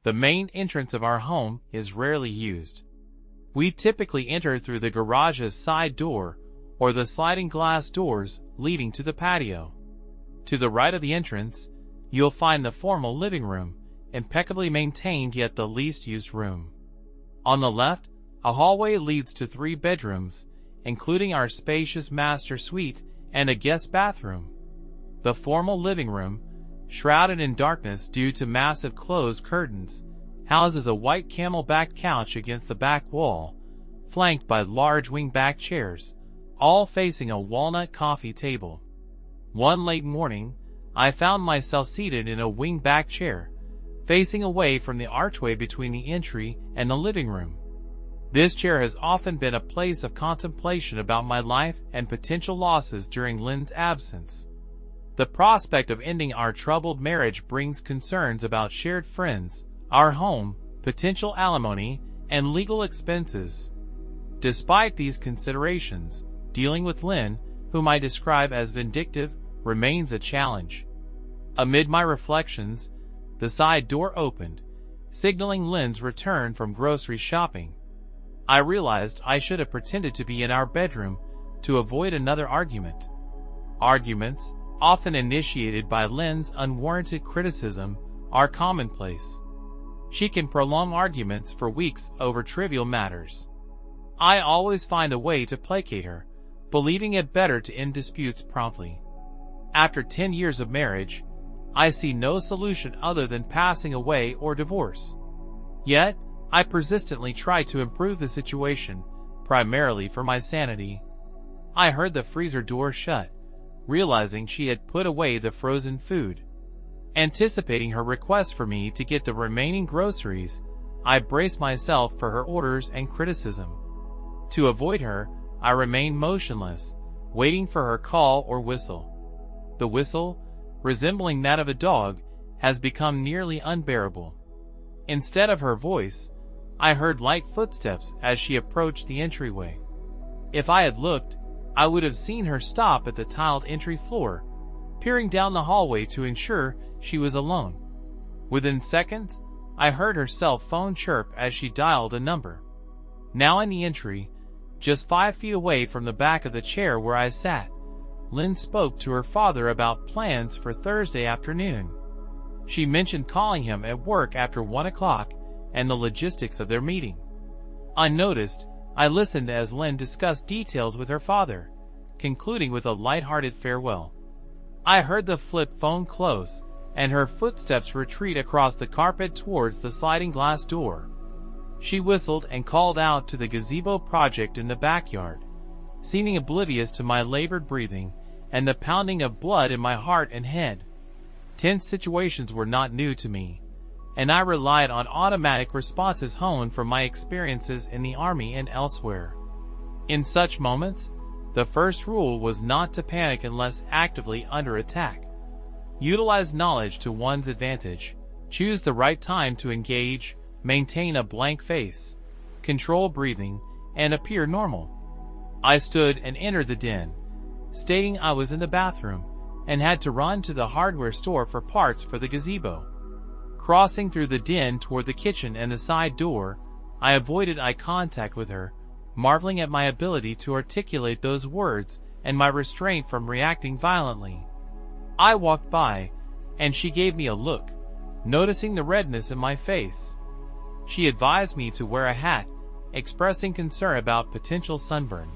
The main entrance of our home is rarely used. We typically enter through the garage's side door or the sliding glass doors leading to the patio. To the right of the entrance, you'll find the formal living room, impeccably maintained yet the least used room. On the left, a hallway leads to 3 bedrooms, including our spacious master suite and a guest bathroom. The formal living room, shrouded in darkness due to massive closed curtains, houses a white camelback couch against the back wall, flanked by large wing-back chairs, all facing a walnut coffee table. One late morning, I found myself seated in a wing-back chair, facing away from the archway between the entry and the living room. This chair has often been a place of contemplation about my life and potential losses during Lynn's absence. The prospect of ending our troubled marriage brings concerns about shared friends, our home, potential alimony, and legal expenses. Despite these considerations, dealing with Lynn, whom I describe as vindictive, remains a challenge. Amid my reflections, the side door opened, signaling Lynn's return from grocery shopping. I realized I should have pretended to be in our bedroom to avoid another argument. Arguments, often initiated by Lynn's unwarranted criticism, are commonplace. She can prolong arguments for weeks over trivial matters. I always find a way to placate her, believing it better to end disputes promptly. After 10 years of marriage, I see no solution other than passing away or divorce. Yet, I persistently try to improve the situation, primarily for my sanity. I heard the freezer door shut, realizing she had put away the frozen food. Anticipating her request for me to get the remaining groceries, I braced myself for her orders and criticism. To avoid her, I remained motionless, waiting for her call or whistle. The whistle, resembling that of a dog, has become nearly unbearable. Instead of her voice, I heard light footsteps as she approached the entryway. If I had looked, I would have seen her stop at the tiled entry floor, peering down the hallway to ensure she was alone. Within seconds, I heard her cell phone chirp as she dialed a number. Now in the entry, just 5 feet away from the back of the chair where I sat, Lynn spoke to her father about plans for Thursday afternoon. She mentioned calling him at work after 1 o'clock and the logistics of their meeting. Unnoticed, I listened as Lynn discussed details with her father, concluding with a light-hearted farewell. I heard the flip phone close and her footsteps retreat across the carpet towards the sliding glass door. She whistled and called out to the gazebo project in the backyard, seeming oblivious to my labored breathing and the pounding of blood in my heart and head. Tense situations were not new to me, and I relied on automatic responses honed from my experiences in the Army and elsewhere. In such moments, the first rule was not to panic unless actively under attack. Utilize knowledge to one's advantage, choose the right time to engage, maintain a blank face, control breathing, and appear normal. I stood and entered the den, stating I was in the bathroom and had to run to the hardware store for parts for the gazebo. Crossing through the den toward the kitchen and the side door, I avoided eye contact with her, marveling at my ability to articulate those words and my restraint from reacting violently. I walked by, and she gave me a look, noticing the redness in my face. She advised me to wear a hat, expressing concern about potential sunburn.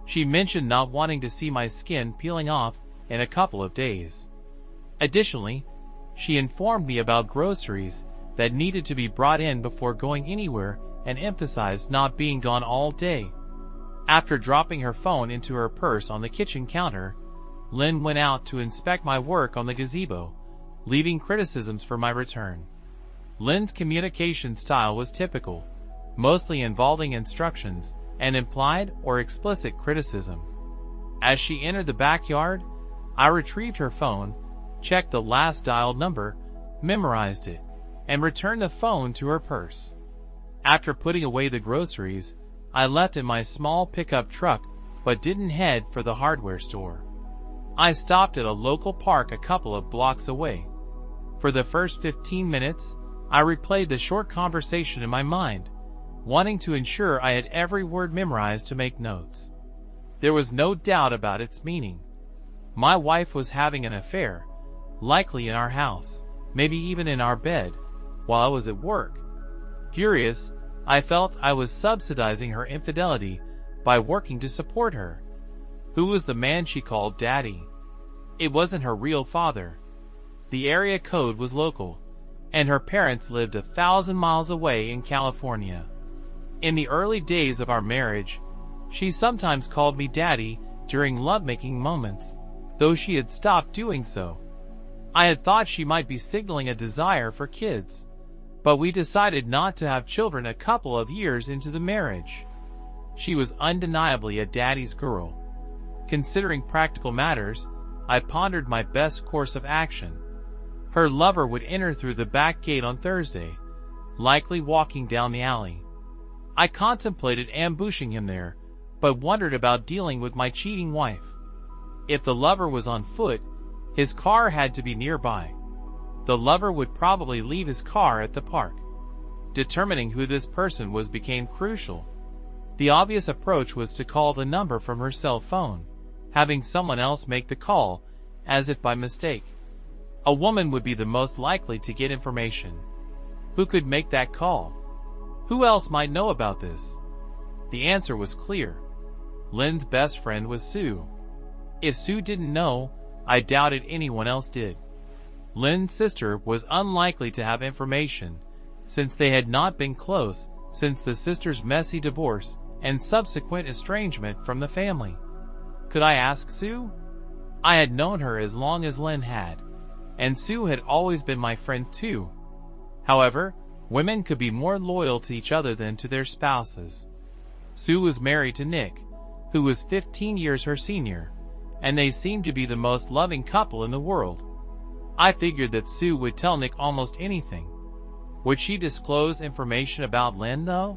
She mentioned not wanting to see my skin peeling off in a couple of days. Additionally, she informed me about groceries that needed to be brought in before going anywhere and emphasized not being gone all day. After dropping her phone into her purse on the kitchen counter, Lynn went out to inspect my work on the gazebo, leaving criticisms for my return. Lynn's communication style was typical, mostly involving instructions and implied or explicit criticism. As she entered the backyard, I retrieved her phone, checked the last dialed number, memorized it, and returned the phone to her purse. After putting away the groceries, I left in my small pickup truck but didn't head for the hardware store. I stopped at a local park a couple of blocks away. For the first 15 minutes, I replayed the short conversation in my mind, wanting to ensure I had every word memorized to make notes. There was no doubt about its meaning. My wife was having an affair, likely in our house, maybe even in our bed, while I was at work. Furious, I felt I was subsidizing her infidelity by working to support her. Who was the man she called daddy? It wasn't her real father. The area code was local, and her parents lived 1,000 miles away in California. In the early days of our marriage, she sometimes called me daddy during lovemaking moments, though she had stopped doing so. I had thought she might be signaling a desire for kids, but we decided not to have children a couple of years into the marriage. She was undeniably a daddy's girl. Considering practical matters, I pondered my best course of action. Her lover would enter through the back gate on Thursday, likely walking down the alley. I contemplated ambushing him there, but wondered about dealing with my cheating wife. If the lover was on foot, his car had to be nearby. The lover would probably leave his car at the park. Determining who this person was became crucial. The obvious approach was to call the number from her cell phone, having someone else make the call, as if by mistake. A woman would be the most likely to get information. Who could make that call? Who else might know about this? The answer was clear. Lynn's best friend was Sue. If Sue didn't know, I doubted anyone else did. Lynn's sister was unlikely to have information, since they had not been close since the sister's messy divorce and subsequent estrangement from the family. Could I ask Sue? I had known her as long as Lynn had, and Sue had always been my friend too. However, women could be more loyal to each other than to their spouses. Sue was married to Nick, who was 15 years her senior, and they seemed to be the most loving couple in the world. I figured that Sue would tell Nick almost anything. Would she disclose information about Lynn, though?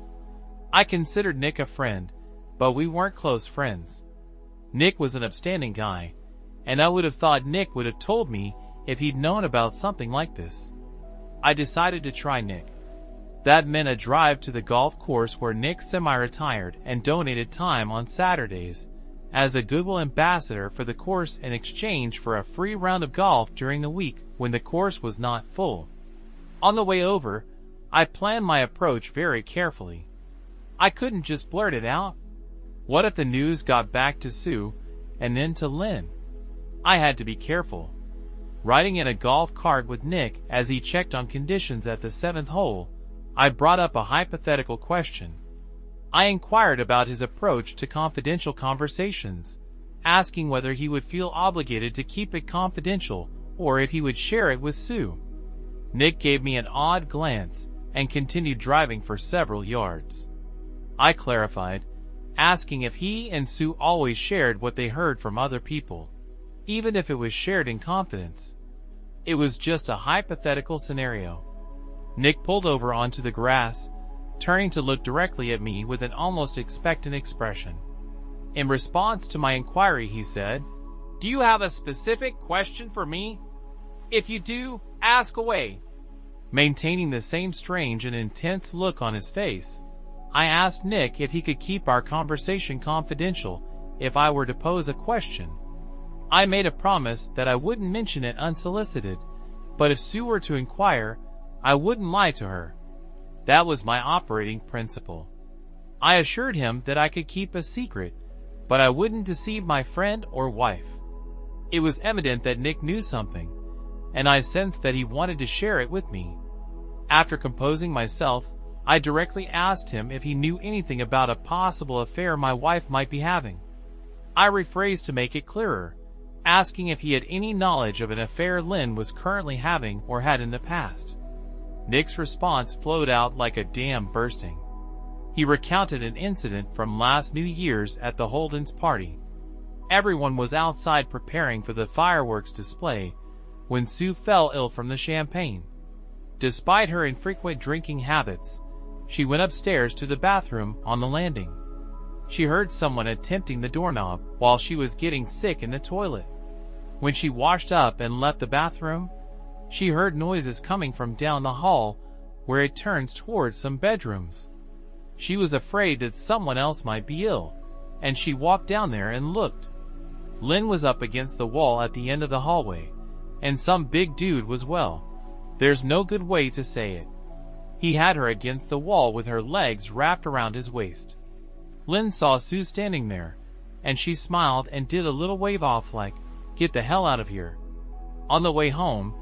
I considered Nick a friend, but we weren't close friends. Nick was an upstanding guy, and I would have thought Nick would have told me if he'd known about something like this. I decided to try Nick. That meant a drive to the golf course where Nick semi-retired and donated time on Saturdays as a goodwill ambassador for the course in exchange for a free round of golf during the week when the course was not full. On the way over, I planned my approach very carefully. I couldn't just blurt it out. What if the news got back to Sue and then to Lynn? I had to be careful. Riding in a golf cart with Nick as he checked on conditions at the 7th hole, I brought up a hypothetical question. I inquired about his approach to confidential conversations, asking whether he would feel obligated to keep it confidential or if he would share it with Sue. Nick gave me an odd glance and continued driving for several yards. I clarified, asking if he and Sue always shared what they heard from other people, even if it was shared in confidence. It was just a hypothetical scenario. Nick pulled over onto the grass, turning to look directly at me with an almost expectant expression. In response to my inquiry, he said, "Do you have a specific question for me? If you do, ask away." Maintaining the same strange and intense look on his face, I asked Nick if he could keep our conversation confidential if I were to pose a question. I made a promise that I wouldn't mention it unsolicited, but if Sue were to inquire, I wouldn't lie to her. That was my operating principle. I assured him that I could keep a secret, but I wouldn't deceive my friend or wife. It was evident that Nick knew something, and I sensed that he wanted to share it with me. After composing myself, I directly asked him if he knew anything about a possible affair my wife might be having. I rephrased to make it clearer, asking if he had any knowledge of an affair Lynn was currently having or had in the past. Nick's response flowed out like a dam bursting. He recounted an incident from last New Year's at the Holden's party. Everyone was outside preparing for the fireworks display when Sue fell ill from the champagne. Despite her infrequent drinking habits, she went upstairs to the bathroom on the landing. She heard someone attempting the doorknob while she was getting sick in the toilet. When she washed up and left the bathroom, she heard noises coming from down the hall where it turns towards some bedrooms. She was afraid that someone else might be ill, and she walked down there and looked. Lynn was up against the wall at the end of the hallway, and some big dude was, well, there's no good way to say it. He had her against the wall with her legs wrapped around his waist. Lynn saw Sue standing there, and she smiled and did a little wave off like, "Get the hell out of here." On the way home,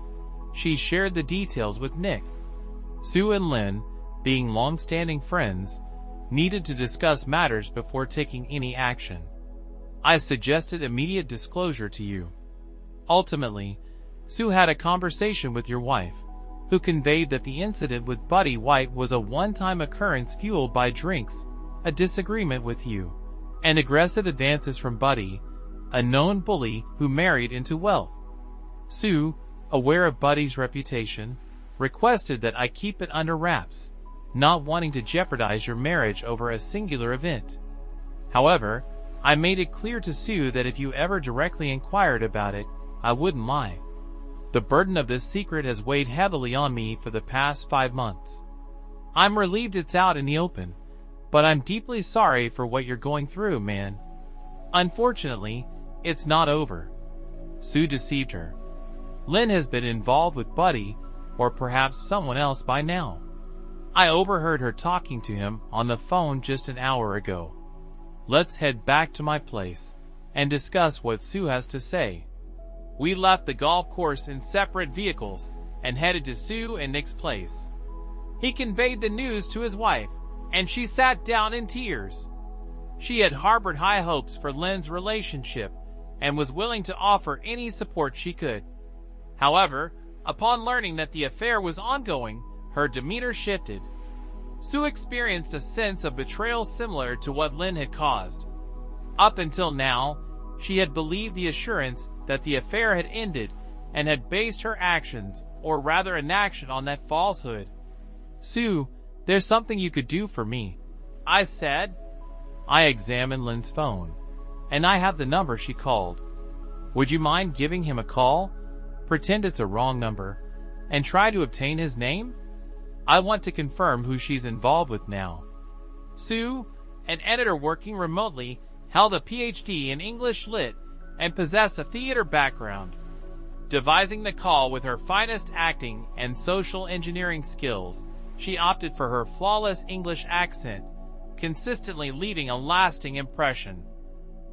she shared the details with Nick. Sue and Lynn, being long-standing friends, needed to discuss matters before taking any action. I suggested immediate disclosure to you. Ultimately, Sue had a conversation with your wife, who conveyed that the incident with Buddy White was a one-time occurrence fueled by drinks, a disagreement with you, and aggressive advances from Buddy, a known bully who married into wealth. Sue, aware of Buddy's reputation, requested that I keep it under wraps, not wanting to jeopardize your marriage over a singular event. However, I made it clear to Sue that if you ever directly inquired about it, I wouldn't lie. The burden of this secret has weighed heavily on me for the past 5 months. I'm relieved it's out in the open, but I'm deeply sorry for what you're going through, man. Unfortunately, it's not over. Sue deceived her. Lynn has been involved with Buddy, or perhaps someone else by now. I overheard her talking to him on the phone just an hour ago. Let's head back to my place and discuss what Sue has to say. We left the golf course in separate vehicles and headed to Sue and Nick's place. He conveyed the news to his wife, and she sat down in tears. She had harbored high hopes for Lynn's relationship and was willing to offer any support she could. However, upon learning that the affair was ongoing, her demeanor shifted. Sue experienced a sense of betrayal similar to what Lynn had caused. Up until now, she had believed the assurance that the affair had ended and had based her actions, or rather inaction, on that falsehood. "Sue, there's something you could do for me," I said. I examined Lynn's phone, and I have the number she called. Would you mind giving him a call? Pretend it's a wrong number, and try to obtain his name? I want to confirm who she's involved with now. Sue, an editor working remotely, held a PhD in English Lit and possessed a theater background. Devising the call with her finest acting and social engineering skills, she opted for her flawless English accent, consistently leaving a lasting impression.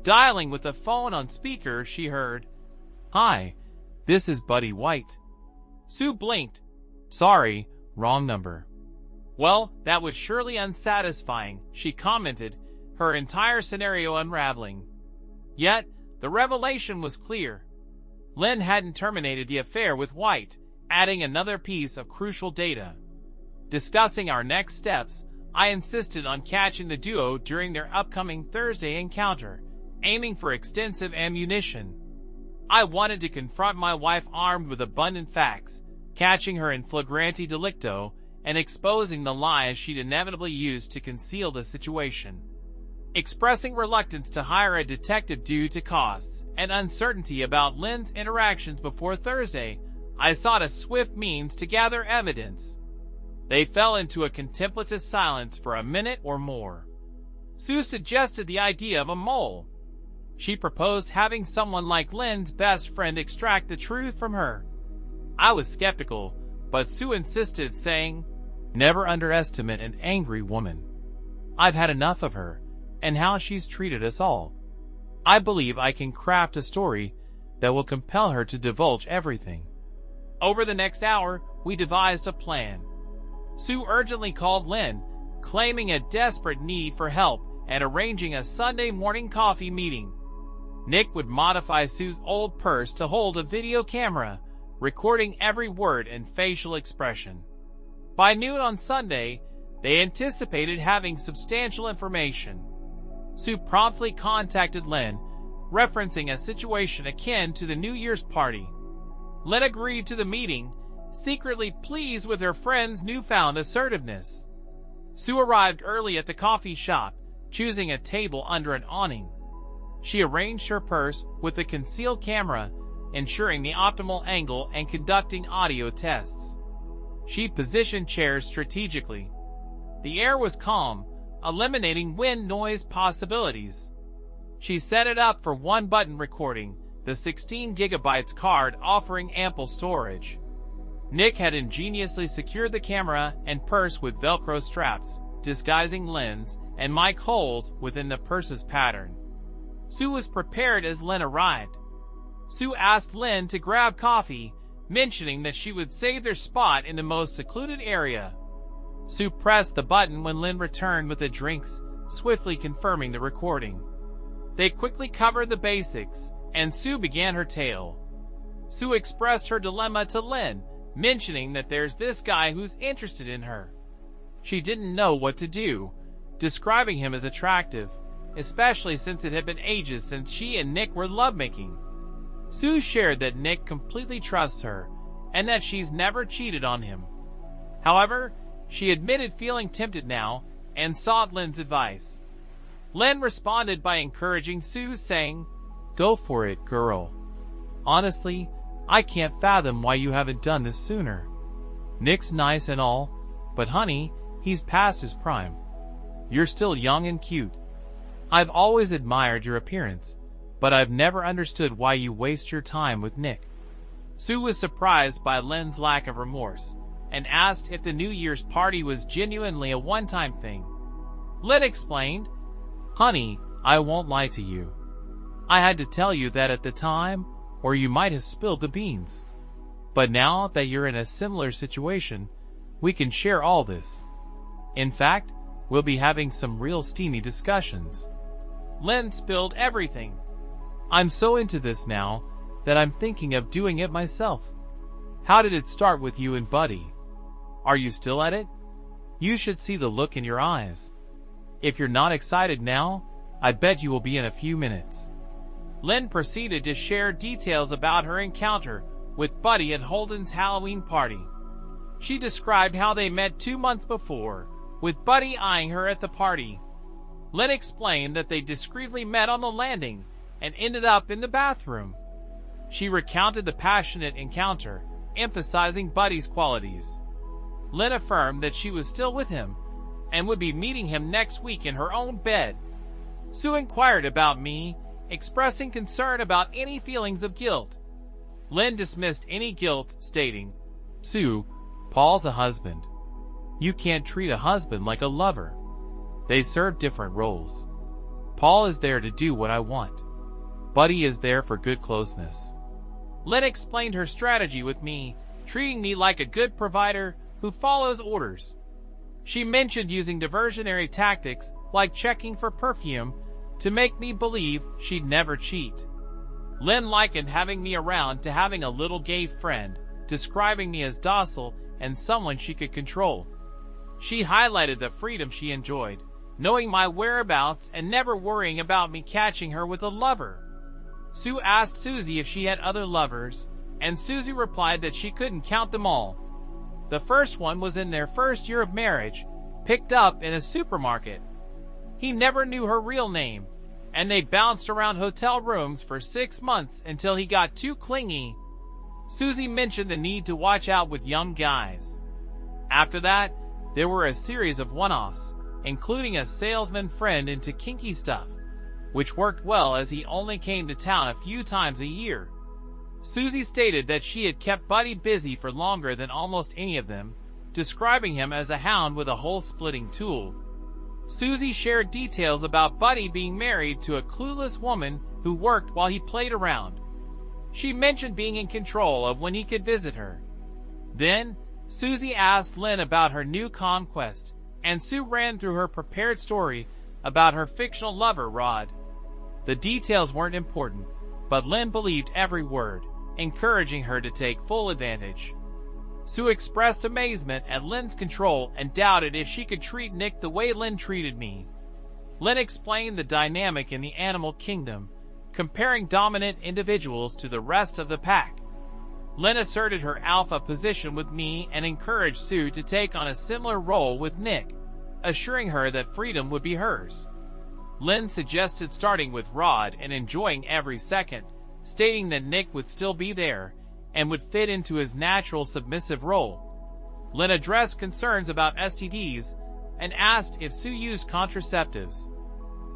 Dialing with the phone on speaker, she heard, "Hi, this is Buddy White." Sue blinked. "Sorry, wrong number." "Well, that was surely unsatisfying," she commented, her entire scenario unraveling. Yet, the revelation was clear. Lynn hadn't terminated the affair with White, adding another piece of crucial data. Discussing our next steps, I insisted on catching the duo during their upcoming Thursday encounter, aiming for extensive ammunition. I wanted to confront my wife armed with abundant facts, catching her in flagrante delicto, and exposing the lies she'd inevitably use to conceal the situation. Expressing reluctance to hire a detective due to costs and uncertainty about Lynn's interactions before Thursday, I sought a swift means to gather evidence. They fell into a contemplative silence for a minute or more. Sue suggested the idea of a mole. She proposed having someone like Lynn's best friend extract the truth from her. I was skeptical, but Sue insisted, saying, "Never underestimate an angry woman. I've had enough of her, and how she's treated us all. I believe I can craft a story that will compel her to divulge everything." Over the next hour, we devised a plan. Sue urgently called Lynn, claiming a desperate need for help and arranging a Sunday morning coffee meeting. Nick would modify Sue's old purse to hold a video camera, recording every word and facial expression. By noon on Sunday, they anticipated having substantial information. Sue promptly contacted Lynn, referencing a situation akin to the New Year's party. Lynn agreed to the meeting, secretly pleased with her friend's newfound assertiveness. Sue arrived early at the coffee shop, choosing a table under an awning. She arranged her purse with a concealed camera, ensuring the optimal angle and conducting audio tests. She positioned chairs strategically. The air was calm, eliminating wind noise possibilities. She set it up for one-button recording, the 16 GB card offering ample storage. Nick had ingeniously secured the camera and purse with Velcro straps, disguising lens and mic holes within the purse's pattern. Sue was prepared as Lynn arrived. Sue asked Lynn to grab coffee, mentioning that she would save their spot in the most secluded area. Sue pressed the button when Lynn returned with the drinks, swiftly confirming the recording. They quickly covered the basics, and Sue began her tale. Sue expressed her dilemma to Lynn, mentioning that there's this guy who's interested in her. She didn't know what to do, describing him as attractive, especially since it had been ages since she and Nick were lovemaking. Sue shared that Nick completely trusts her, and that she's never cheated on him. However, she admitted feeling tempted now, and sought Lynn's advice. Lynn responded by encouraging Sue, saying, "Go for it, girl. Honestly, I can't fathom why you haven't done this sooner. Nick's nice and all, but honey, he's past his prime. You're still young and cute. I've always admired your appearance, but I've never understood why you waste your time with Nick." Sue was surprised by Lynn's lack of remorse, and asked if the New Year's party was genuinely a one-time thing. Lynn explained, "Honey, I won't lie to you. I had to tell you that at the time, or you might have spilled the beans. But now that you're in a similar situation, we can share all this. In fact, we'll be having some real steamy discussions." Lynn spilled everything. "I'm so into this now that I'm thinking of doing it myself. How did it start with you and Buddy? Are you still at it? You should see the look in your eyes. If you're not excited now, I bet you will be in a few minutes." Lynn proceeded to share details about her encounter with Buddy at Holden's Halloween party. She described how they met 2 months before, with Buddy eyeing her at the party. Lynn explained that they discreetly met on the landing and ended up in the bathroom. She recounted the passionate encounter, emphasizing Buddy's qualities. Lynn affirmed that she was still with him and would be meeting him next week in her own bed. Sue inquired about me, expressing concern about any feelings of guilt. Lynn dismissed any guilt, stating, "Sue, Paul's a husband. You can't treat a husband like a lover. They serve different roles. Paul is there to do what I want. Buddy is there for good closeness." Lynn explained her strategy with me, treating me like a good provider who follows orders. She mentioned using diversionary tactics like checking for perfume to make me believe she'd never cheat. Lynn likened having me around to having a little gay friend, describing me as docile and someone she could control. She highlighted the freedom she enjoyed, knowing my whereabouts and never worrying about me catching her with a lover. Sue asked Susie if she had other lovers, and Susie replied that she couldn't count them all. The first one was in their first year of marriage, picked up in a supermarket. He never knew her real name, and they bounced around hotel rooms for 6 months until he got too clingy. Susie mentioned the need to watch out with young guys. After that, there were a series of one-offs, including a salesman friend into kinky stuff, which worked well as he only came to town a few times a year. Susie stated that she had kept Buddy busy for longer than almost any of them, describing him as a hound with a hole-splitting tool. Susie shared details about Buddy being married to a clueless woman who worked while he played around. She mentioned being in control of when he could visit her. Then, Susie asked Lynn about her new conquest, and Sue ran through her prepared story about her fictional lover, Rod. The details weren't important, but Lynn believed every word, encouraging her to take full advantage. Sue expressed amazement at Lynn's control and doubted if she could treat Nick the way Lynn treated me. Lynn explained the dynamic in the animal kingdom, comparing dominant individuals to the rest of the pack. Lynn asserted her alpha position with me and encouraged Sue to take on a similar role with Nick, assuring her that freedom would be hers. Lynn suggested starting with Rod and enjoying every second, stating that Nick would still be there and would fit into his natural submissive role. Lynn addressed concerns about STDs and asked if Sue used contraceptives.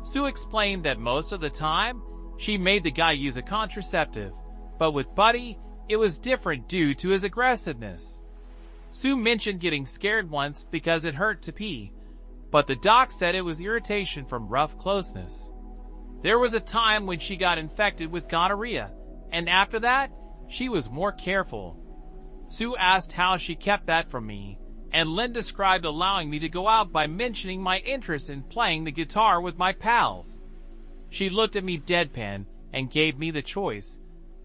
Sue explained that most of the time, she made the guy use a contraceptive, but with Buddy, it was different due to his aggressiveness. Sue mentioned getting scared once because it hurt to pee, but the doc said it was irritation from rough closeness. There was a time when she got infected with gonorrhea, and after that, she was more careful. Sue asked how she kept that from me, and Lynn described allowing me to go out by mentioning my interest in playing the guitar with my pals. She looked at me deadpan and gave me the choice,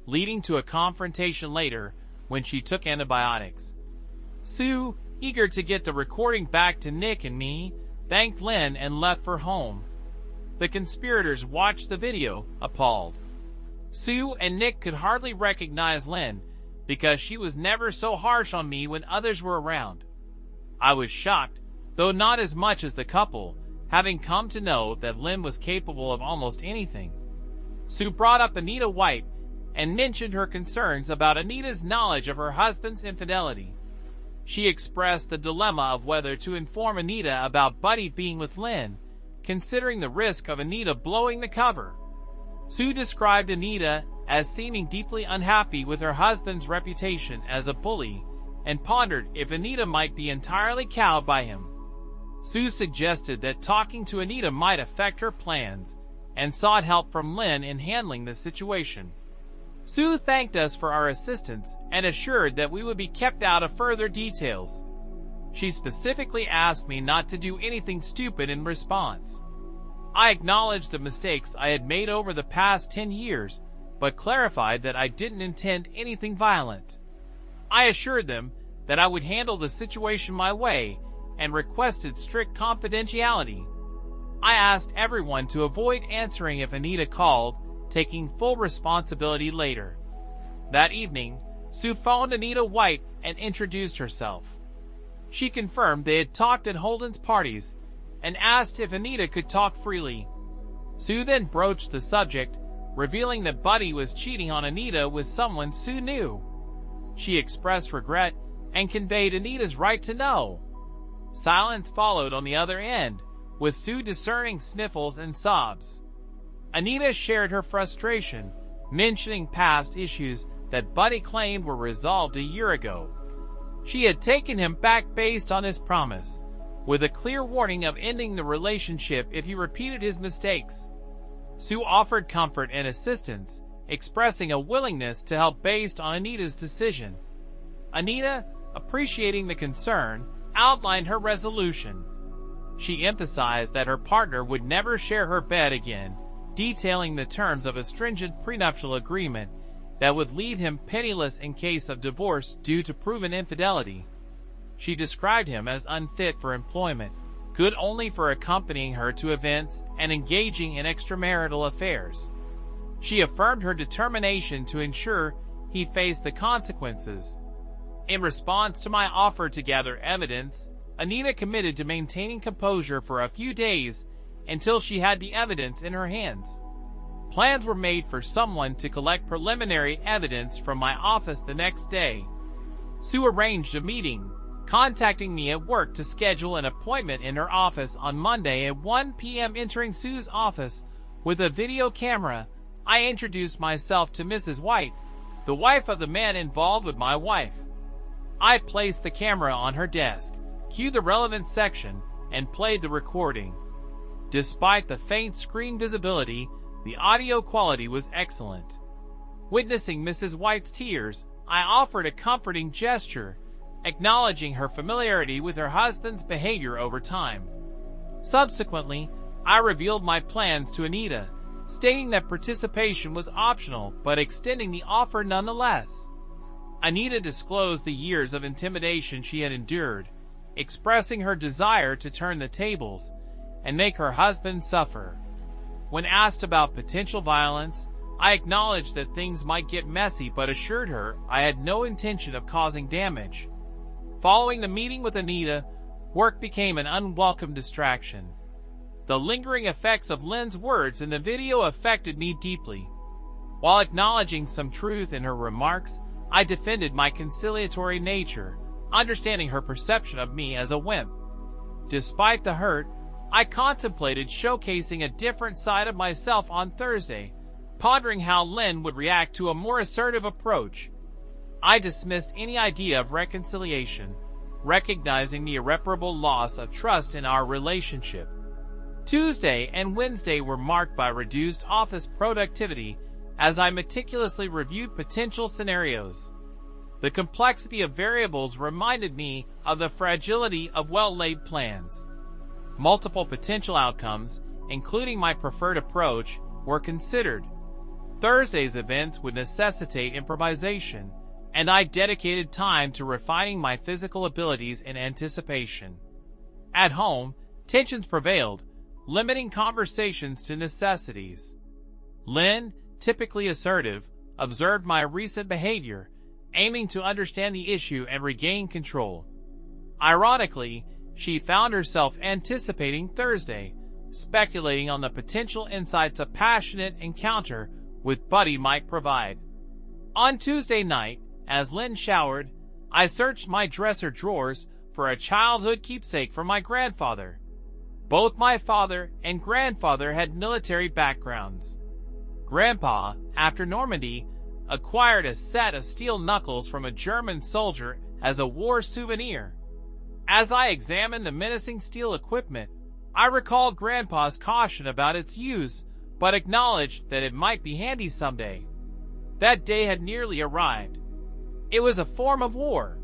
leading to a confrontation later when she took antibiotics. Sue, eager to get the recording back to Nick and me, thanked Lynn and left for home. The conspirators watched the video, appalled. Sue and Nick could hardly recognize Lynn because she was never so harsh on me when others were around. I was shocked, though not as much as the couple, having come to know that Lynn was capable of almost anything. Sue brought up Anita White and mentioned her concerns about Anita's knowledge of her husband's infidelity. She expressed the dilemma of whether to inform Anita about Buddy being with Lynn, considering the risk of Anita blowing the cover. Sue described Anita as seeming deeply unhappy with her husband's reputation as a bully and pondered if Anita might be entirely cowed by him. Sue suggested that talking to Anita might affect her plans and sought help from Lynn in handling the situation. Sue thanked us for our assistance and assured that we would be kept out of further details. She specifically asked me not to do anything stupid in response. I acknowledged the mistakes I had made over the past 10 years, but clarified that I didn't intend anything violent. I assured them that I would handle the situation my way and requested strict confidentiality. I asked everyone to avoid answering if Anita called, taking full responsibility later. That evening, Sue phoned Anita White and introduced herself. She confirmed they had talked at Holden's parties and asked if Anita could talk freely. Sue then broached the subject, revealing that Buddy was cheating on Anita with someone Sue knew. She expressed regret and conveyed Anita's right to know. Silence followed on the other end, with Sue discerning sniffles and sobs. Anita shared her frustration, mentioning past issues that Buddy claimed were resolved a year ago. She had taken him back based on his promise, with a clear warning of ending the relationship if he repeated his mistakes. Sue offered comfort and assistance, expressing a willingness to help based on Anita's decision. Anita, appreciating the concern, outlined her resolution. She emphasized that her partner would never share her bed again, detailing the terms of a stringent prenuptial agreement that would leave him penniless in case of divorce due to proven infidelity. She described him as unfit for employment, good only for accompanying her to events and engaging in extramarital affairs. She affirmed her determination to ensure he faced the consequences. In response to my offer to gather evidence, Anita committed to maintaining composure for a few days until she had the evidence in her hands. Plans were made for someone to collect preliminary evidence from my office the next day. Sue arranged a meeting, contacting me at work to schedule an appointment in her office on Monday at 1 p.m. Entering Sue's office with a video camera, I introduced myself to Mrs. White, the wife of the man involved with my wife. I placed the camera on her desk, cued the relevant section, and played the recording. Despite the faint screen visibility, the audio quality was excellent. Witnessing Mrs. White's tears, I offered a comforting gesture, acknowledging her familiarity with her husband's behavior over time. Subsequently, I revealed my plans to Anita, stating that participation was optional but extending the offer nonetheless. Anita disclosed the years of intimidation she had endured, expressing her desire to turn the tables and make her husband suffer. When asked about potential violence, I acknowledged that things might get messy but assured her I had no intention of causing damage. Following the meeting with Anita, work became an unwelcome distraction. The lingering effects of Lynn's words in the video affected me deeply. While acknowledging some truth in her remarks, I defended my conciliatory nature, understanding her perception of me as a wimp. Despite the hurt, I contemplated showcasing a different side of myself on Thursday, pondering how Lynn would react to a more assertive approach. I dismissed any idea of reconciliation, recognizing the irreparable loss of trust in our relationship. Tuesday and Wednesday were marked by reduced office productivity as I meticulously reviewed potential scenarios. The complexity of variables reminded me of the fragility of well-laid plans. Multiple potential outcomes, including my preferred approach, were considered. Thursday's events would necessitate improvisation, and I dedicated time to refining my physical abilities in anticipation. At home, tensions prevailed, limiting conversations to necessities. Lynn, typically assertive, observed my recent behavior, aiming to understand the issue and regain control. Ironically, she found herself anticipating Thursday, speculating on the potential insights a passionate encounter with Buddy might provide. On Tuesday night, as Lynn showered, I searched my dresser drawers for a childhood keepsake from my grandfather. Both my father and grandfather had military backgrounds. Grandpa, after Normandy, acquired a set of steel knuckles from a German soldier as a war souvenir. As I examined the menacing steel equipment, I recalled Grandpa's caution about its use, but acknowledged that it might be handy someday. That day had nearly arrived. It was a form of war.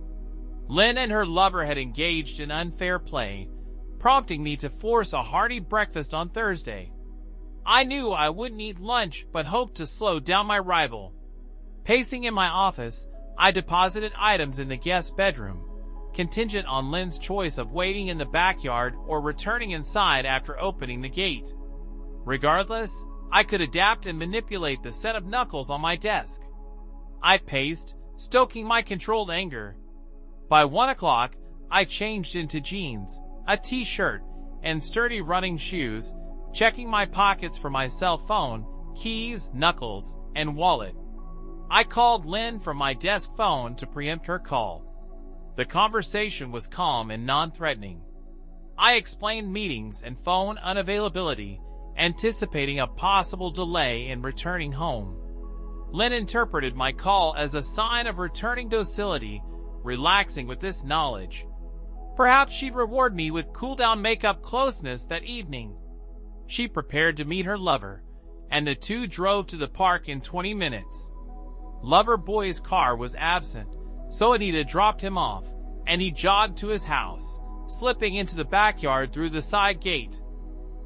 Lynn and her lover had engaged in unfair play, prompting me to force a hearty breakfast on Thursday. I knew I wouldn't eat lunch, but hoped to slow down my rival. Pacing in my office, I deposited items in the guest bedroom, contingent on Lynn's choice of waiting in the backyard or returning inside after opening the gate. Regardless, I could adapt and manipulate the set of knuckles on my desk. I paced, stoking my controlled anger. By 1 o'clock, I changed into jeans, a t-shirt, and sturdy running shoes, checking my pockets for my cell phone, keys, knuckles, and wallet. I called Lynn from my desk phone to preempt her call. The conversation was calm and non-threatening. I explained meetings and phone unavailability, anticipating a possible delay in returning home. Lynn interpreted my call as a sign of returning docility, relaxing with this knowledge. Perhaps she'd reward me with cool-down makeup closeness that evening. She prepared to meet her lover, and the two drove to the park in 20 minutes. Lover boy's car was absent, so Anita dropped him off, and he jogged to his house, slipping into the backyard through the side gate.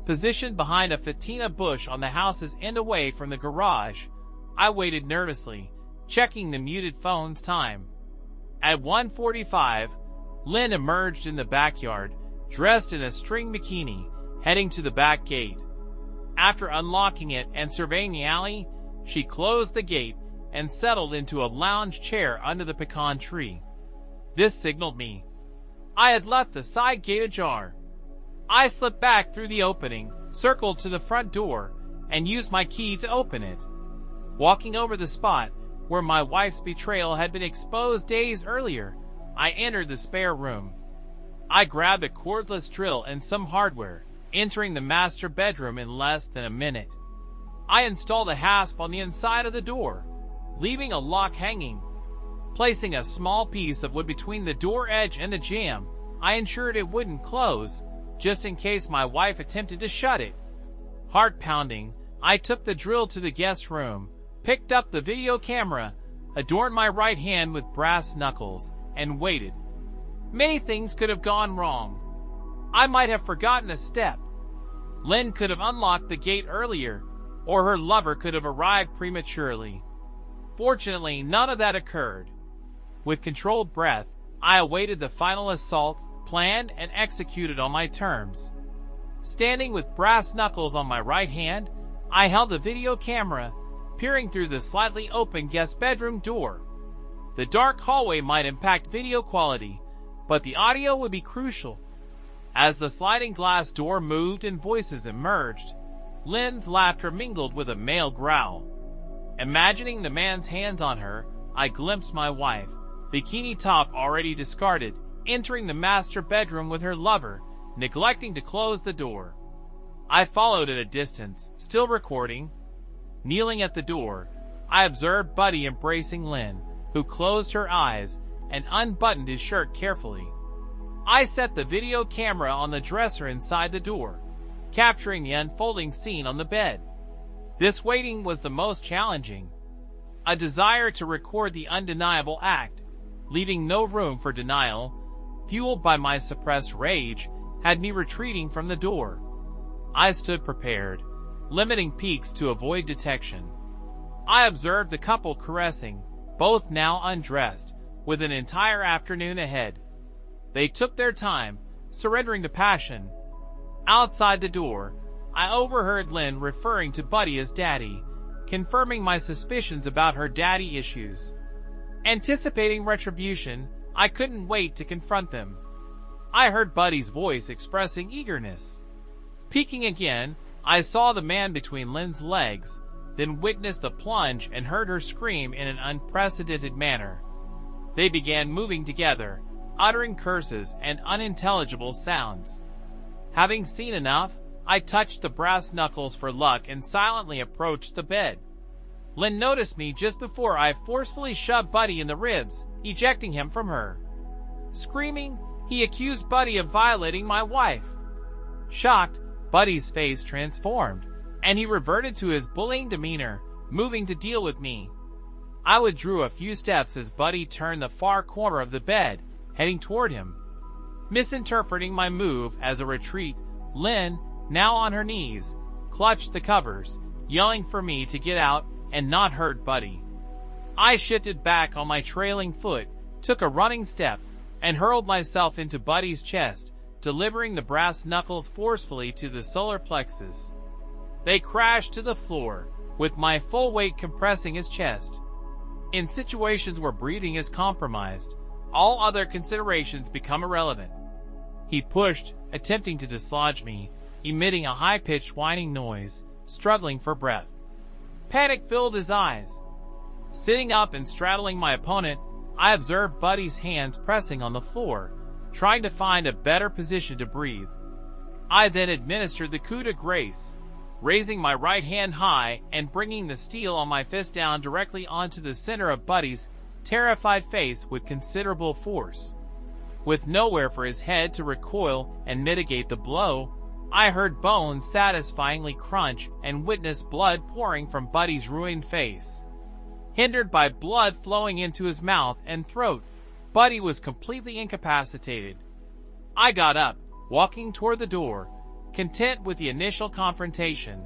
Positioned behind a fatina bush on the house's end away from the garage, I waited nervously, checking the muted phone's time. At 1:45, Lynn emerged in the backyard, dressed in a string bikini, heading to the back gate. After unlocking it and surveying the alley, she closed the gate and settled into a lounge chair under the pecan tree. This signaled me. I had left the side gate ajar. I slipped back through the opening, circled to the front door, and used my key to open it. Walking over the spot where my wife's betrayal had been exposed days earlier, I entered the spare room. I grabbed a cordless drill and some hardware, entering the master bedroom in less than a minute. I installed a hasp on the inside of the door, leaving a lock hanging. Placing a small piece of wood between the door edge and the jamb, I ensured it wouldn't close, just in case my wife attempted to shut it. Heart pounding, I took the drill to the guest room, picked up the video camera, adorned my right hand with brass knuckles, and waited. Many things could have gone wrong. I might have forgotten a step. Lynn could have unlocked the gate earlier, or her lover could have arrived prematurely. Fortunately, none of that occurred. With controlled breath, I awaited the final assault, planned and executed on my terms. Standing with brass knuckles on my right hand, I held the video camera, peering through the slightly open guest bedroom door. The dark hallway might impact video quality, but the audio would be crucial. As the sliding glass door moved and voices emerged, Lynn's laughter mingled with a male growl. Imagining the man's hands on her, I glimpsed my wife, bikini top already discarded, entering the master bedroom with her lover, neglecting to close the door. I followed at a distance, still recording. Kneeling at the door, I observed Buddy embracing Lynn, who closed her eyes and unbuttoned his shirt carefully. I set the video camera on the dresser inside the door, capturing the unfolding scene on the bed. This waiting was the most challenging. A desire to record the undeniable act, leaving no room for denial, fueled by my suppressed rage, had me retreating from the door. I stood prepared, limiting peeks to avoid detection. I observed the couple caressing, both now undressed, with an entire afternoon ahead. They took their time, surrendering to passion. Outside the door, I overheard Lynn referring to Buddy as Daddy, confirming my suspicions about her daddy issues. Anticipating retribution, I couldn't wait to confront them. I heard Buddy's voice expressing eagerness. Peeking again, I saw the man between Lynn's legs, then witnessed the plunge and heard her scream in an unprecedented manner. They began moving together, uttering curses and unintelligible sounds. Having seen enough, I touched the brass knuckles for luck and silently approached the bed. Lynn noticed me just before I forcefully shoved Buddy in the ribs, ejecting him from her. Screaming, he accused Buddy of violating my wife. Shocked, Buddy's face transformed, and he reverted to his bullying demeanor, moving to deal with me. I withdrew a few steps as Buddy turned the far corner of the bed, heading toward him. Misinterpreting my move as a retreat, Lynn, now on her knees, clutched the covers, yelling for me to get out and not hurt Buddy. I shifted back on my trailing foot, took a running step, and hurled myself into Buddy's chest, delivering the brass knuckles forcefully to the solar plexus. They crashed to the floor, with my full weight compressing his chest. In situations where breathing is compromised, all other considerations become irrelevant. He pushed, attempting to dislodge me, emitting a high-pitched whining noise, struggling for breath. Panic filled his eyes. Sitting up and straddling my opponent, I observed Buddy's hands pressing on the floor, trying to find a better position to breathe. I then administered the coup de grace, raising my right hand high and bringing the steel on my fist down directly onto the center of Buddy's terrified face with considerable force. With nowhere for his head to recoil and mitigate the blow, I heard bones satisfyingly crunch and witnessed blood pouring from Buddy's ruined face. Hindered by blood flowing into his mouth and throat, Buddy was completely incapacitated. I got up, walking toward the door, content with the initial confrontation.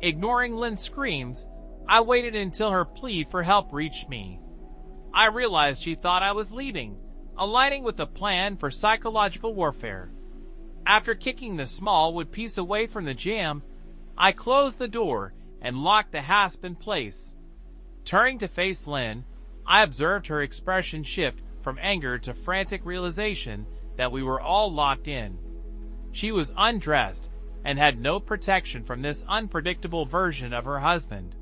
Ignoring Lynn's screams, I waited until her plea for help reached me. I realized she thought I was leaving, aligning with the plan for psychological warfare. After kicking the small wood piece away from the jamb, I closed the door and locked the hasp in place. Turning to face Lynn, I observed her expression shift from anger to frantic realization that we were all locked in. She was undressed and had no protection from this unpredictable version of her husband.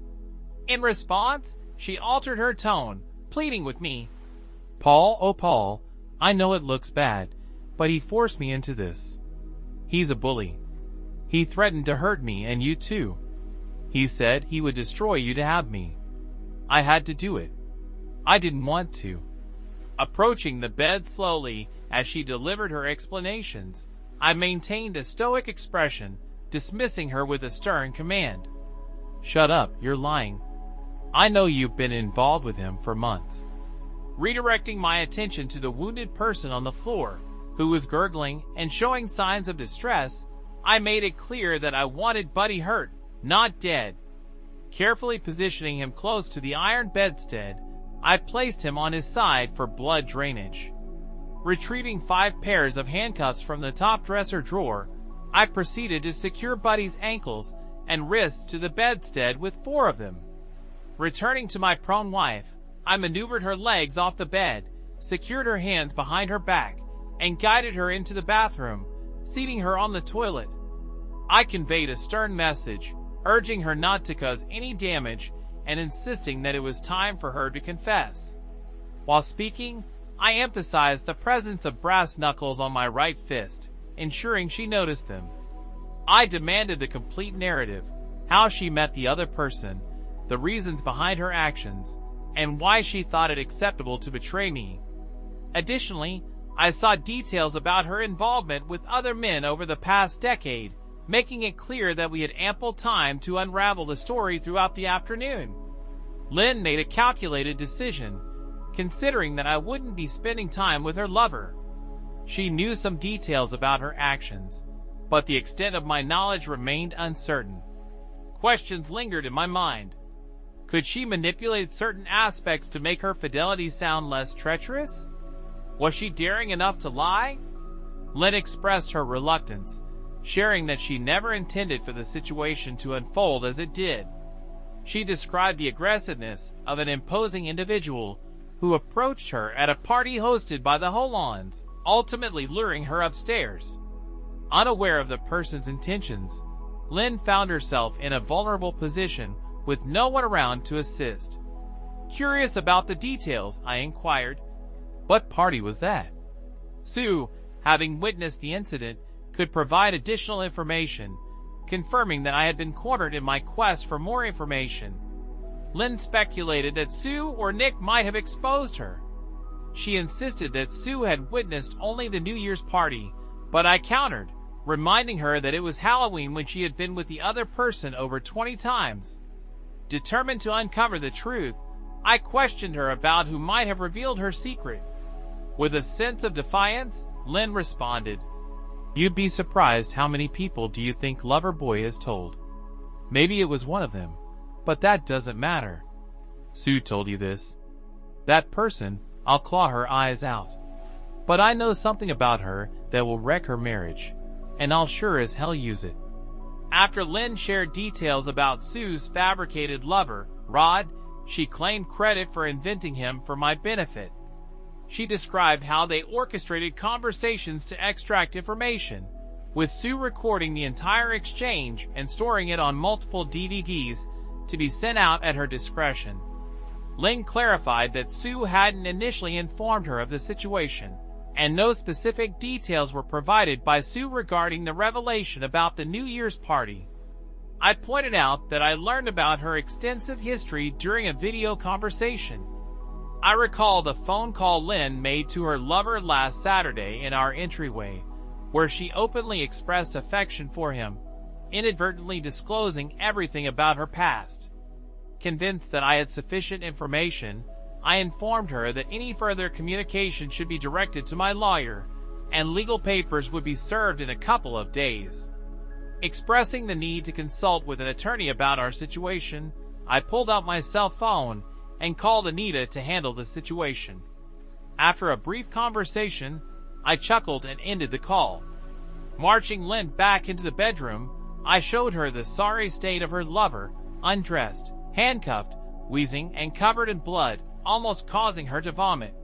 In response, she altered her tone, pleading with me. "Paul, oh Paul, I know it looks bad, but he forced me into this. He's a bully. He threatened to hurt me and you too. He said he would destroy you to have me. I had to do it. I didn't want to." Approaching the bed slowly as she delivered her explanations, I maintained a stoic expression, dismissing her with a stern command. "Shut up, you're lying. I know you've been involved with him for months." Redirecting my attention to the wounded person on the floor, who was gurgling and showing signs of distress, I made it clear that I wanted Buddy hurt, not dead. Carefully positioning him close to the iron bedstead, I placed him on his side for blood drainage. Retrieving 5 pairs of handcuffs from the top dresser drawer, I proceeded to secure Buddy's ankles and wrists to the bedstead with 4 of them. Returning to my prone wife, I maneuvered her legs off the bed, secured her hands behind her back, and guided her into the bathroom, seating her on the toilet. I conveyed a stern message, urging her not to cause any damage and insisting that it was time for her to confess. While speaking, I emphasized the presence of brass knuckles on my right fist, ensuring she noticed them. I demanded the complete narrative, how she met the other person, the reasons behind her actions, and why she thought it acceptable to betray me. Additionally, I sought details about her involvement with other men over the past decade, making it clear that we had ample time to unravel the story throughout the afternoon. Lynn made a calculated decision, considering that I wouldn't be spending time with her lover. She knew some details about her actions, but the extent of my knowledge remained uncertain. Questions lingered in my mind. Could she manipulate certain aspects to make her fidelity sound less treacherous? Was she daring enough to lie? Lynn expressed her reluctance, sharing that she never intended for the situation to unfold as it did. She described the aggressiveness of an imposing individual who approached her at a party hosted by the Hollands, ultimately luring her upstairs. Unaware of the person's intentions, Lynn found herself in a vulnerable position with no one around to assist. Curious about the details, I inquired, "What party was that?" Sue, having witnessed the incident, could provide additional information, confirming that I had been cornered in my quest for more information. Lynn speculated that Sue or Nick might have exposed her. She insisted that Sue had witnessed only the New Year's party, but I countered, reminding her that it was Halloween when she had been with the other person over 20 times. Determined to uncover the truth, I questioned her about who might have revealed her secret. With a sense of defiance, Lynn responded, "You'd be surprised how many people do you think Loverboy has told. Maybe it was one of them, but that doesn't matter. Sue told you this. That person, I'll claw her eyes out. But I know something about her that will wreck her marriage, and I'll sure as hell use it." After Lynn shared details about Sue's fabricated lover, Rod, she claimed credit for inventing him for my benefit. She described how they orchestrated conversations to extract information, with Sue recording the entire exchange and storing it on multiple DVDs to be sent out at her discretion. Lynn clarified that Sue hadn't initially informed her of the situation, and no specific details were provided by Sue regarding the revelation about the New Year's party. I pointed out that I learned about her extensive history during a video conversation. I recall the phone call Lynn made to her lover last Saturday in our entryway, where she openly expressed affection for him, inadvertently disclosing everything about her past. Convinced that I had sufficient information, I informed her that any further communication should be directed to my lawyer, and legal papers would be served in a couple of days. Expressing the need to consult with an attorney about our situation, I pulled out my cell phone and called Anita to handle the situation. After a brief conversation, I chuckled and ended the call. Marching Lynn back into the bedroom, I showed her the sorry state of her lover, undressed, handcuffed, wheezing, and covered in blood, almost causing her to vomit.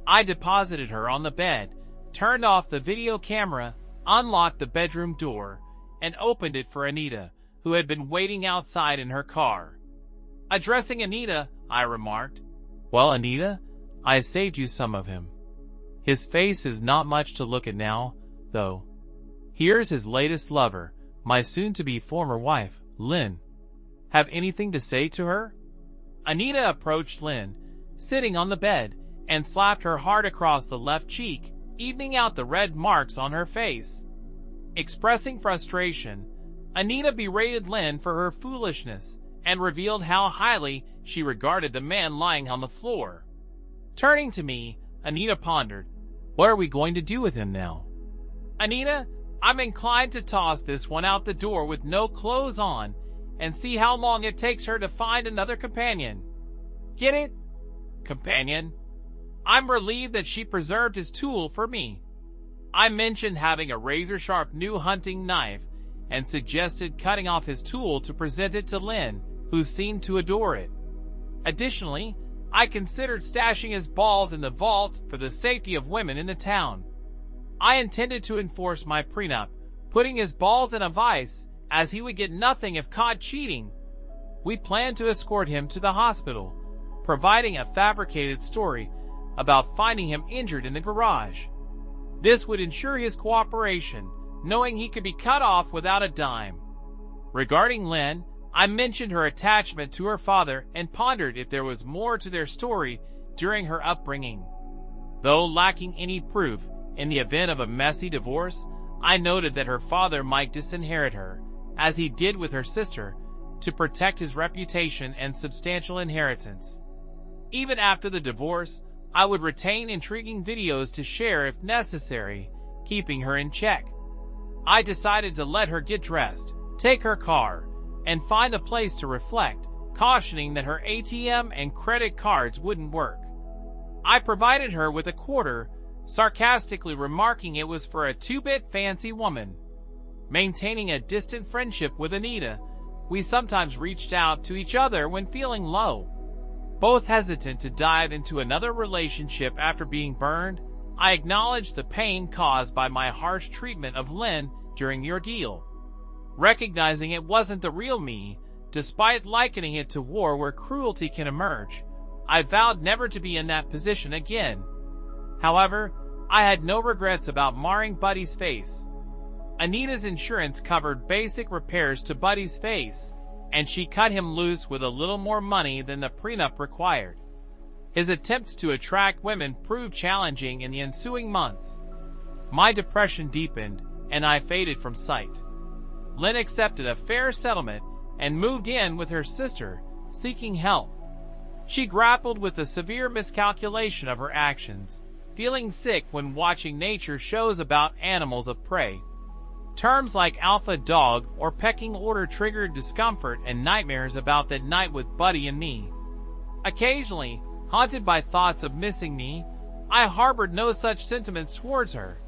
I deposited her on the bed, turned off the video camera, unlocked the bedroom door, and opened it for Anita, who had been waiting outside in her car. Addressing Anita, I remarked, "Well, Anita, I saved you some of him. His face is not much to look at now, though. Here's his latest lover, my soon-to-be former wife, Lynn. Have anything to say to her?" Anita approached Lynn, sitting on the bed, and slapped her hard across the left cheek, evening out the red marks on her face. Expressing frustration, Anita berated Lynn for her foolishness and revealed how highly she regarded the man lying on the floor. Turning to me, Anita pondered, "What are we going to do with him now?" "Anita, I'm inclined to toss this one out the door with no clothes on and see how long it takes her to find another companion." "Get it? Companion?" I'm relieved that she preserved his tool for me. I mentioned having a razor-sharp new hunting knife and suggested cutting off his tool to present it to Lynn, who seemed to adore it. Additionally, I considered stashing his balls in the vault for the safety of women in the town. I intended to enforce my prenup, putting his balls in a vice, as he would get nothing if caught cheating. We planned to escort him to the hospital, providing a fabricated story about finding him injured in the garage. This would ensure his cooperation, knowing he could be cut off without a dime. Regarding Lynn, I mentioned her attachment to her father and pondered if there was more to their story during her upbringing. Though lacking any proof, in the event of a messy divorce, I noted that her father might disinherit her, as he did with her sister, to protect his reputation and substantial inheritance. Even after the divorce, I would retain intriguing videos to share if necessary, keeping her in check. I decided to let her get dressed, take her car, and find a place to reflect, cautioning that her ATM and credit cards wouldn't work. I provided her with a quarter, sarcastically remarking it was for a two-bit fancy woman. Maintaining a distant friendship with Anita, we sometimes reached out to each other when feeling low. Both hesitant to dive into another relationship after being burned, I acknowledged the pain caused by my harsh treatment of Lynn during the ordeal. Recognizing it wasn't the real me, despite likening it to war where cruelty can emerge, I vowed never to be in that position again. However, I had no regrets about marring Buddy's face. Anita's insurance covered basic repairs to Buddy's face, and she cut him loose with a little more money than the prenup required. His attempts to attract women proved challenging in the ensuing months. My depression deepened, and I faded from sight. Lynn accepted a fair settlement and moved in with her sister, seeking help. She grappled with the severe miscalculation of her actions, feeling sick when watching nature shows about animals of prey. Terms like alpha dog or pecking order triggered discomfort and nightmares about that night with Buddy and me. Occasionally, haunted by thoughts of missing me, I harbored no such sentiments towards her.